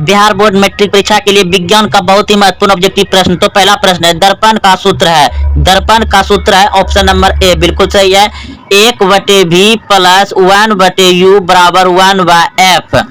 Bihar board matric परीक्षा के लिए विज्ञान का बहुत ही महत्वपूर्ण ऑब्जेक्टिव प्रश्न। तो पहला प्रश्न है, दर्पण का सूत्र है। दर्पण का सूत्र है ऑप्शन नंबर ए, बिल्कुल सही है, 1/v प्लस 1/u बराबर 1/f।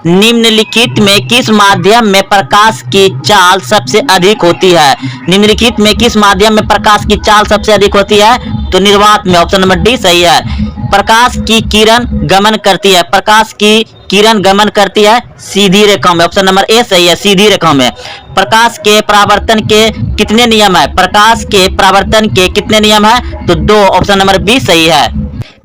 निम्नलिखित में किस माध्यम में प्रकाश की चाल सबसे अधिक होती है? निम्नलिखित में किस माध्यम में प्रकाश की चाल सबसे अधिक होती है? तो निर्वात में, ऑप्शन नंबर डी सही है। प्रकाश की किरण गमन करती है, प्रकाश की किरण गमन करती है सीधी रेखा में, ऑप्शन नंबर ए सही है, सीधी रेखा में। प्रकाश के परावर्तन के कितने नियम है? प्रकाश के परावर्तन के कितने नियम है? तो 2, ऑप्शन नंबर बी सही है।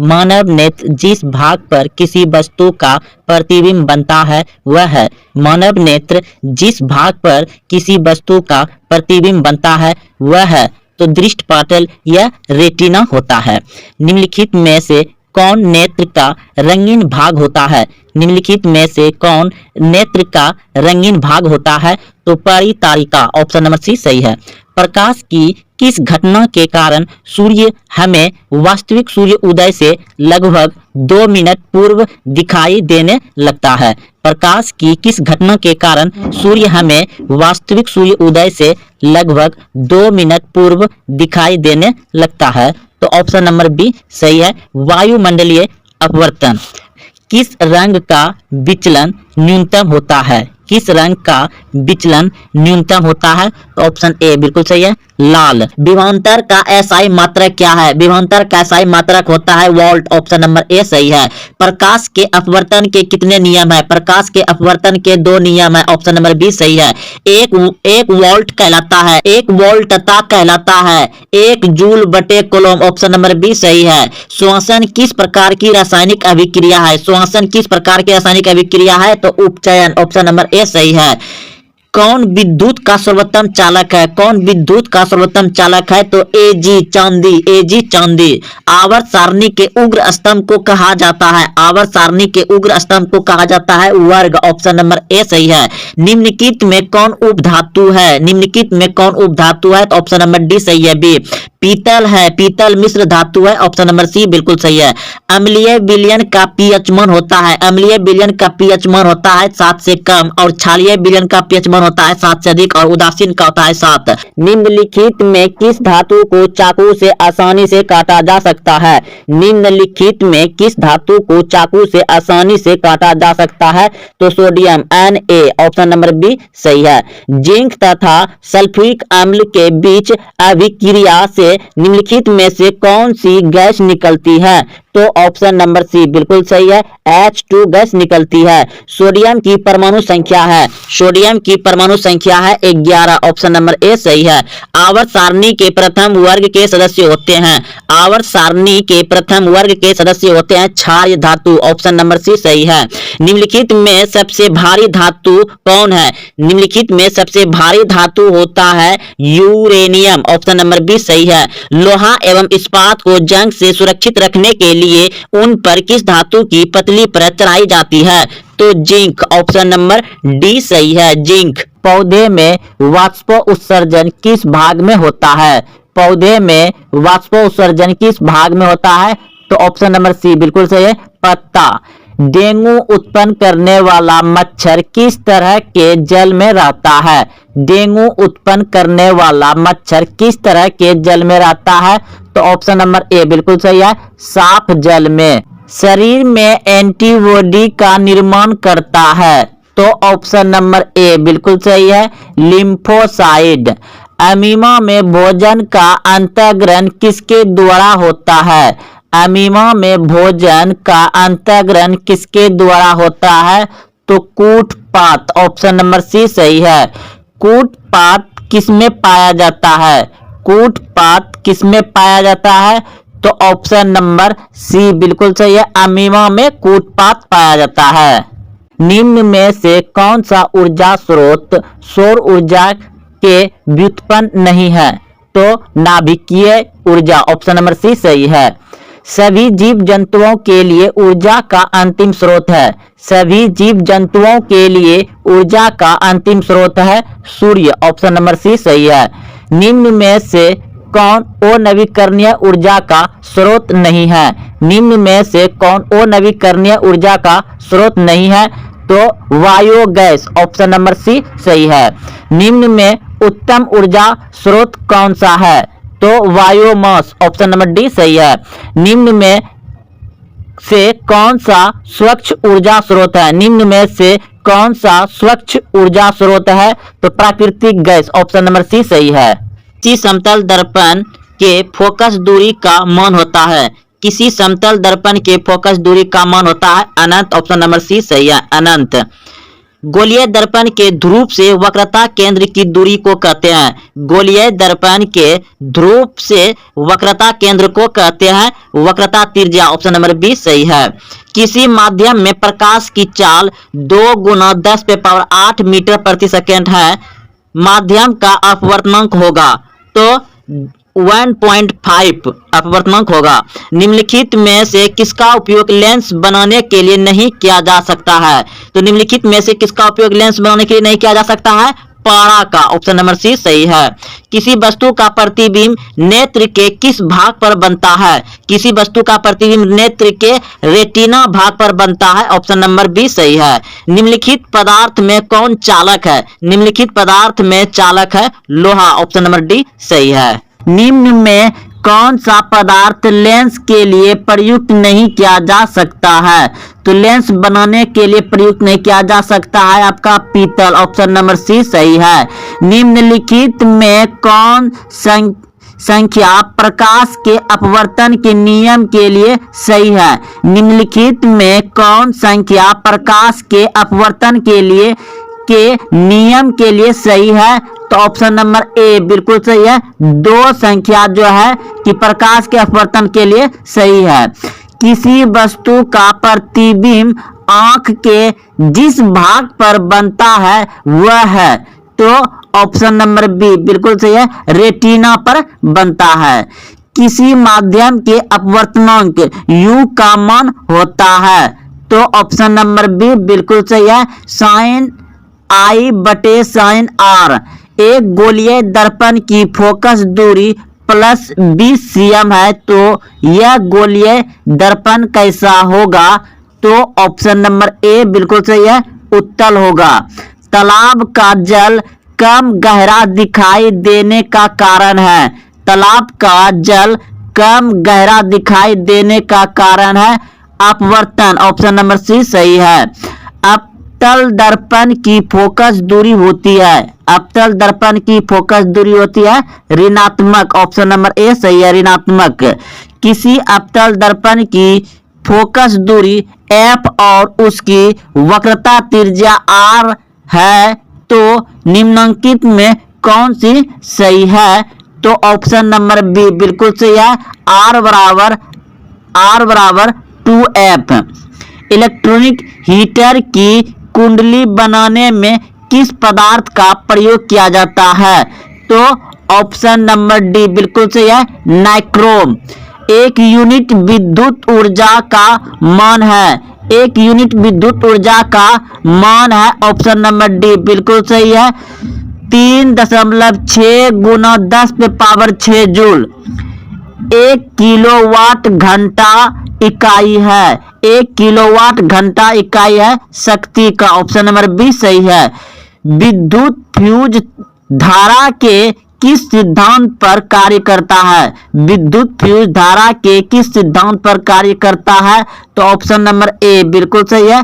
मानव नेत्र जिस भाग पर किसी वस्तु का प्रतिबिंब बनता है वह है। मानव नेत्र जिस भाग पर किसी वस्तु का प्रतिबिंब बनता है वह है तो दृष्टिपटल या रेटिना होता है। निम्नलिखित में से कौन नेत्र का रंगीन भाग होता है? निम्नलिखित में से कौन नेत्र का रंगीन भाग होता है? तो परितारिका, ऑप्शन नंबर सी सही है। प्रकाश की किस घटना के कारण सूर्य हमें वास्तविक सूर्य उदय से लगभग 2 मिनट पूर्व दिखाई देने लगता है? प्रकाश की किस घटना के कारण सूर्य हमें वास्तविक सूर्य उदय से लगभग 2 मिनट पूर्व दिखाई देने लगता है? तो ऑप्शन नंबर बी सही है, वायुमंडलीय अपवर्तन। किस रंग का विचलन न्यूनतम होता है? किस रंग का विचलन न्यूनतम होता है? तो ऑप्शन ए बिल्कुल सही है, लाल। विभवांतर का एसआई मात्रक क्या है? विभवांतर का एसआई मात्रक होता है वोल्ट, ऑप्शन नंबर ए सही है। प्रकाश के अपवर्तन के कितने नियम है? प्रकाश के अपवर्तन के 2 नियम है, ऑप्शन नंबर बी सही है। एक वोल्ट कहलाता है, 1 वोल्टता कहलाता है 1 जूल बटे कूलम, ऑप्शन नंबर बी सही है। श्वसन किस प्रकार की रासायनिक अभिक्रिया है? श्वसन किस प्रकार की रासायनिक अभिक्रिया है? तो उपचयन, ऑप्शन नंबर ए सही है। कौन विद्युत का सर्वोत्तम चालक है? कौन विद्युत का सर्वोत्तम चालक है? तो एजी चांदी, एजी चांदी। आवर्त सारणी के उग्र स्तंभ को कहा जाता है, आवर्त सारणी के उग्र स्तंभ को कहा जाता है वर्ग, ऑप्शन नंबर ए सही है। निम्नलिखित में कौन उपधातु है? निम्नलिखित में कौन उपधातु है? तो ऑप्शन नंबर डी सही है, बी। पीतल है, पीतल मिश्र धातु है, ऑप्शन नंबर सी बिल्कुल सही है। अम्लीय विलयन का पीएच मान होता है, अम्लीय विलयन का पीएच मान होता है 7 से कम, और क्षारीय विलयन का पीएच मान होता है 7 से अधिक, और उदासीन का होता है 7। निम्नलिखित में किस धातु को चाकू से आसानी से काटा जा सकता है? निम्नलिखित में किस धातु को चाकू से आसानी से काटा जा सकता है? तो sodium, Na, option number B सही है। जिंक तथा सल्फ्यूरिक अम्ल के बीच अभिक्रिया से निम्नलिखित में से कौन सी गैस निकलती है? तो ऑप्शन नंबर सी बिल्कुल सही है, H2 गैस निकलती है। सोडियम की परमाणु संख्या है, सोडियम की परमाणु संख्या है 11, ऑप्शन नंबर ए सही है। आवर्त सारणी के प्रथम वर्ग के सदस्य होते हैं, आवर्त सारणी के प्रथम वर्ग के सदस्य होते हैं क्षारीय धातु, ऑप्शन नंबर सी सही है। निम्नलिखित में सबसे भारी धातु कौन है? निम्नलिखित में सबसे भारी धातु होता है यूरेनियम, ऑप्शन नंबर बी सही है। लोहा एवं इस्पात को जंग से सुरक्षित रखने के लिए उन पर किस धातु की पतली परत चढ़ाई जाती है? तो जिंक, ऑप्शन नंबर डी सही है, जिंक। पौधे में वाष्प उत्सर्जन किस भाग में होता है? पौधे में वाष्प उत्सर्जन किस भाग में होता है? तो ऑप्शन नंबर सी बिल्कुल सही है, पत्ता। डेंगू उत्पन्न करने वाला मच्छर किस तरह के जल में रहता है? डेंगू उत्पन्न करने वाला मच्छर किस तरह के जल में रहता है? तो ऑप्शन नंबर ए बिल्कुल सही है, साफ जल में। शरीर में एंटीबॉडी का निर्माण करता है, तो ऑप्शन नंबर ए बिल्कुल सही है, लिम्फोसाइड। अमीमा में भोजन का अंतःग्रहण किसके द्वारा होता है? अमीमा में भोजन का अंतःग्रहण किसके द्वारा होता है? तो कूटपाथ, ऑप्शन नंबर सी सही है। कूटपाथ किसमें पाया जाता है? कूटपाथ किसमें पाया जाता है? तो ऑप्शन नंबर सी बिल्कुल सही है, अमीमा में कूटपाथ पाया जाता है। निम्न में से कौन सा ऊर्जा स्रोत सौर ऊर्जा के व्युत्पन्न नहीं है? तो नाभिकीय ऊर्जा, ऑप्शन नंबर सी सही है। सभी जीव जंतुओं के लिए ऊर्जा का अंतिम स्रोत है, सभी जीव जंतुओं के लिए ऊर्जा का अंतिम स्रोत है सूर्य, ऑप्शन नंबर सी सही है। निम्न में से कौन अनवीकरणीय ऊर्जा का स्रोत नहीं है? निम्न में से कौन अनवीकरणीय ऊर्जा का स्रोत नहीं है? तो बायोगैस, ऑप्शन नंबर सी सही है। निम्न में उत्तम ऊर्जा स्रोत कौन सा है? तो बायोमास, ऑप्शन नंबर डी सही है। निम्न में से कौन सा स्वच्छ ऊर्जा स्रोत है? निम्न में से कौन सा स्वच्छ ऊर्जा स्रोत है? तो प्राकृतिक गैस, ऑप्शन नंबर सी सही है। किसी समतल दर्पण के फोकस दूरी का मान होता है। किसी समतल दर्पण के फोकस दूरी का मान होता है अनंत, ऑप्शन नंबर सी सही है, अनंत। गोलीय दर्पण के ध्रुव से वक्रता केंद्र की दूरी को कहते हैं। गोलीय दर्पण के ध्रुव से वक्रता केंद्र को कहते हैं वक्रता त्रिज्या, ऑप्शन नंबर बी सही है। किसी माध्यम में प्रकाश की चाल 2 × 10⁸ मीटर प्रति सेकेंड है। माध्यम का अपवर्तनांक होगा तो 1.5 अपवर्तनांक होगा। निम्नलिखित में से किसका उपयोग लेंस बनाने के लिए नहीं किया जा सकता है? तो निम्नलिखित में से किसका उपयोग लेंस बनाने के लिए नहीं किया जा सकता है? पारा का, ऑप्शन नंबर सी सही है। किसी वस्तु का प्रतिबिंब नेत्र के किस भाग पर बनता है? किसी वस्तु का प्रतिबिंब नेत्र के रेटिना भाग पर बनता है, ऑप्शन नंबर बी सही है। निम्नलिखित पदार्थ में कौन चालक है? निम्नलिखित पदार्थ में चालक है लोहा, ऑप्शन नंबर डी सही है। निम्न में कौन सा पदार्थ लेंस के लिए प्रयुक्त नहीं किया जा सकता है? तो लेंस बनाने के लिए प्रयुक्त नहीं किया जा सकता है आपका पीतल, ऑप्शन नंबर सी सही है। निम्नलिखित में कौन संख्या प्रकाश के अपवर्तन के नियम के लिए सही है? निम्नलिखित में कौन संख्या प्रकाश के अपवर्तन के नियम के लिए सही है? तो ऑप्शन नंबर ए बिल्कुल सही है। 2 संख्या जो है कि प्रकाश के अपवर्तन के लिए सही है। किसी वस्तु का प्रतिबिंब आंख के जिस भाग पर बनता है वह है, तो ऑप्शन नंबर बी बिल्कुल सही है, रेटिना पर बनता है। किसी माध्यम के अपवर्तनांक u का मान होता है, तो ऑप्शन नंबर बी बिल्कुल सही है, sin I/sin r। एक गोलीय दर्पण की फोकस दूरी +20 cm है, तो यह गोलीय दर्पण कैसा होगा? तो ऑप्शन नंबर ए बिल्कुल सही है, उत्तल होगा। तालाब का जल कम गहरा दिखाई देने का कारण है। तालाब का जल कम गहरा दिखाई देने का कारण है अपवर्तन, ऑप्शन नंबर सी सही है। अवतल दर्पण की फोकस दूरी होती है, अवतल दर्पण की फोकस दूरी होती है ऋणात्मक, ऑप्शन नंबर ए सही है, ऋणात्मक। किसी अवतल दर्पण की फोकस दूरी f और उसकी वक्रता त्रिज्या r है, तो निम्नलिखित में कौन सी सही है? तो ऑप्शन नंबर बी बिल्कुल सही है, r बराबर 2f। इलेक्ट्रॉनिक हीटर की कुंडली बनाने में किस पदार्थ का प्रयोग किया जाता है? तो ऑप्शन नंबर डी बिल्कुल सही है, नाइक्रोम। एक यूनिट विद्युत ऊर्जा का मान है, एक यूनिट विद्युत ऊर्जा का मान है, ऑप्शन नंबर डी बिल्कुल सही है, 3.6 × 10⁻6 जूल। 1 किलोवाट घंटा इकाई है, 1 किलोवाट घंटा इकाई है शक्ति का, ऑप्शन नंबर बी सही है। विद्युत फ्यूज धारा के किस सिद्धांत पर कार्य करता है? विद्युत फ्यूज धारा के किस सिद्धांत पर कार्य करता है? तो ऑप्शन नंबर ए बिल्कुल सही है,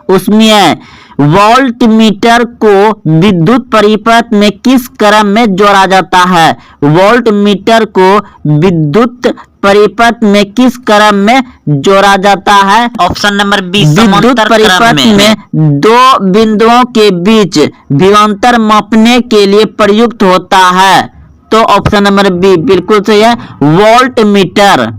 उष्मीय। वोल्टमीटर को विद्युत परिपथ में किस क्रम में जोड़ा जाता है? वोल्टमीटर को विद्युत परिपथ में किस क्रम में जोड़ा जाता है? ऑप्शन नंबर बी विद्युत परिपथ में 2 बिंदुओं के बीच विभवांतर मापने के लिए प्रयुक्त होता है, तो ऑप्शन नंबर बी बिल्कुल सही है, वोल्टमीटर।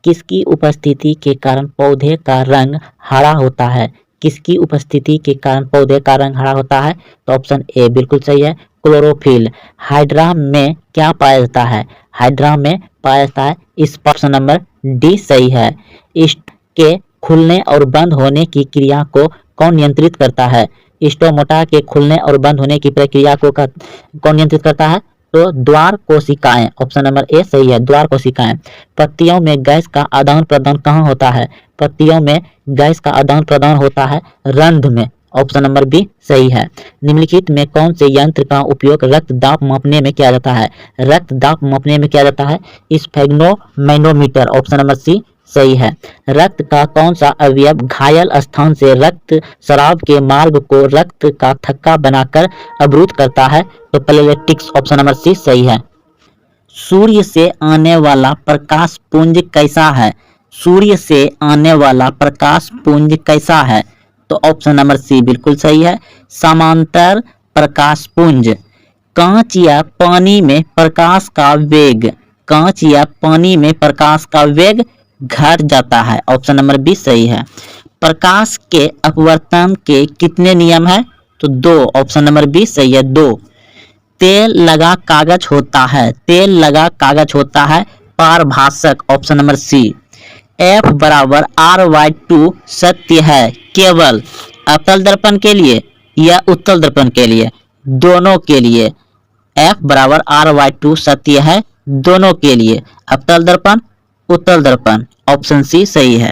किसकी उपस्थिति के कारण पौधे का रंग हरा होता है? किसकी उपस्थिति के कारण पौधे का रंग हरा होता है? तो ऑप्शन ए बिल्कुल सही है, क्लोरोफिल। हाइड्रा में क्या पाया जाता है? हाइड्रा में पाया जाता है इस ऑप्शन नंबर डी सही है। इसके खुलने और बंद होने की क्रिया को कौन नियंत्रित करता है? स्टोमाटा के खुलने और बंद होने की प्रक्रिया को कौन नियंत्रित करता है? तो द्वार कोशिकाएं, ऑप्शन नंबर ए सही है, द्वार कोशिकाएं। पत्तियों में गैस का आदान प्रदान कहाँ होता है? पत्तियों में गैस का आदान प्रदान होता है रंध्र में, ऑप्शन नंबर बी सही है। निम्नलिखित में कौन से यंत्र का उपयोग रक्तदाब मापने में किया जाता है? रक्तदाब मापने में किया जाता है स्फेग्नोमैनोमीटर, ऑप्शन नंबर सी सही है। रक्त का कौन सा अवयव घायल स्थान से रक्त शराब के मार्ग को रक्त का थक्का बनाकर अवरुद्ध करता है? तो प्लेलेटिक्स, ऑप्शन नंबर सी सही है। सूर्य से आने वाला प्रकाश पुंज कैसा है? सूर्य से आने वाला प्रकाश पुंज कैसा है? तो ऑप्शन नंबर सी बिल्कुल सही है, समांतर प्रकाश पुंज। कांच या पानी में प्रकाश का वेग, कांच या पानी में प्रकाश का वेग घट जाता है, ऑप्शन नंबर बी सही है। प्रकाश के अपवर्तन के कितने नियम है? तो 2, ऑप्शन नंबर बी सही है, 2। तेल लगा कागज होता है, तेल लगा कागज होता है पारभाषक, ऑप्शन नंबर सी। F बराबर R/2 सत्य है केवल अवतल दर्पण के लिए या उत्तल दर्पण के लिए? दोनों के लिए। F बराबर R/2 सत्य है दोनों के लिए, अवतल दर्पण उत्तल दर्पण, ऑप्शन सी सही है।